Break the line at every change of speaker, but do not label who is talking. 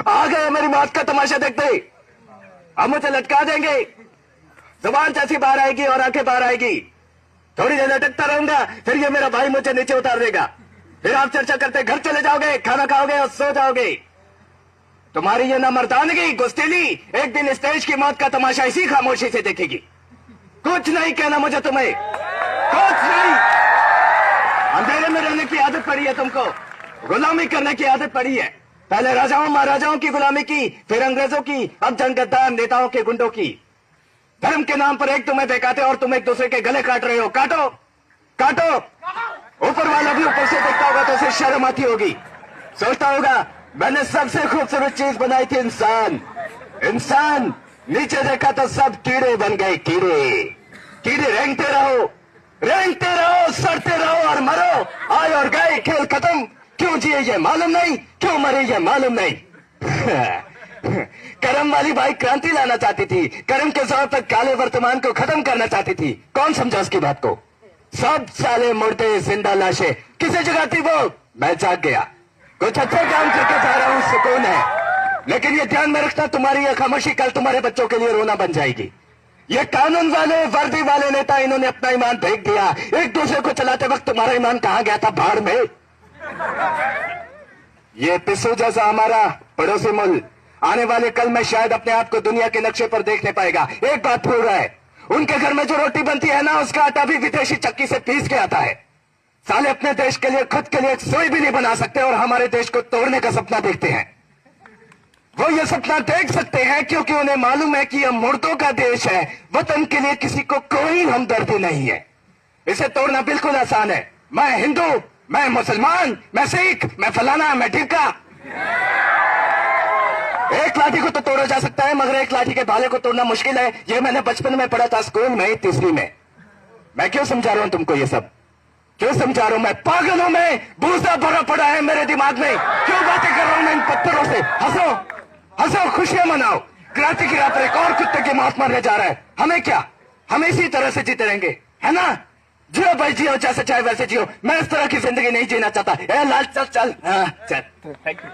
आ गए मेरी मौत का तमाशा देखते। अब मुझे लटका देंगे, जुबान जैसी बाहर आएगी और आंखें बाहर आएगी। थोड़ी देर लटकता रहूंगा, फिर ये मेरा भाई मुझे नीचे उतार देगा। फिर आप चर्चा करते घर चले जाओगे, खाना खाओगे और सो जाओगे। तुम्हारी ये ना मर्दानगी गुस्तीली एक दिन इस देश की मौत का तमाशा इसी खामोशी से देखेगी। कुछ नहीं कहना मुझे तुम्हें, कुछ नहीं। अंधेरे में रहने की आदत पड़ी है तुमको, गुलामी करने की आदत पड़ी है। पहले राजाओं महाराजाओं की गुलामी की, फिर अंग्रेजों की, अब जनगद्दार नेताओं के गुंडों की। धर्म के नाम पर एक तुम्हें बहकाते और तुम एक दूसरे के गले काट रहे हो। काटो काटो। ऊपर वाला भी ऊपर से देखता होगा तो उसे शर्म आती होगी। सोचता होगा मैंने सबसे खूबसूरत चीज बनाई थी, इंसान। इंसान नीचे देखा तो सब कीड़े बन गए। कीड़े कीड़े रेंगते रहो, सड़ते रहो और मरो। आए और गए, खेल खत्म। क्यों जिए ये मालूम नहीं, क्यों मरे ये मालूम नहीं। करम वाली भाई क्रांति लाना चाहती थी, करम के जोर तक काले वर्तमान को खत्म करना चाहती थी। कौन समझा उसकी बात को? सब साले मुर्दे जिंदा लाशें। किसी जगह थी वो, मैं जाग गया। कुछ अच्छा काम करके जा रहा हूं, सुकून है। लेकिन ये ध्यान में रखना, तुम्हारी ये खामोशी कल तुम्हारे बच्चों के लिए रोना बन जाएगी। ये कानून वाले वर्दी वाले नेता, इन्होंने अपना ईमान फेंक दिया। एक दूसरे को चलाते वक्त तुम्हारा ईमान कहां गया था? भाड़ में। ये पिस्सू जैसा हमारा पड़ोसी मुल्क आने वाले कल में शायद अपने आप को दुनिया के नक्शे पर देखने पाएगा। एक बात भूल रहा है, उनके घर में जो रोटी बनती है ना, उसका आटा भी विदेशी चक्की से पीस के आता है। साले अपने देश के लिए, खुद के लिए एक सुई भी नहीं बना सकते और हमारे देश को तोड़ने का सपना देखते हैं। वो ये सपना देख सकते हैं क्योंकि उन्हें मालूम है कि यह मुर्दों का देश है। वतन के लिए किसी को कोई हमदर्दी नहीं है। इसे तोड़ना बिल्कुल आसान है। मैं हिंदू, मैं मुसलमान, मैं सिख, मैं फलाना, मैं ढिमका। एक लाठी को तो तोड़ा जा सकता है, मगर एक लाठी के भाले को तोड़ना मुश्किल है। ये मैंने बचपन में पढ़ा था, स्कूल में, तीसरी में। मैं क्यों समझा रहा हूं तुमको ये सब? क्यों समझा रहा हूं? मैं पागल हूं, मैं भूसा भरा पड़ा है मेरे दिमाग में। क्यों बातें कर रहा हूं मैं इन पत्थरों से? हंसो हंसो, खुशियां मनाओ। क्रांति की राह पर एक और कुत्ते की मौत मरने जा रहा है। हमें क्या, हम इसी तरह से जीते रहेंगे, है ना? जियो भाई जियो, जैसे चाहे वैसे जियो। मैं इस तरह की जिंदगी नहीं जीना चाहता। ए लाल चल चल, हाँ चल। Thank you.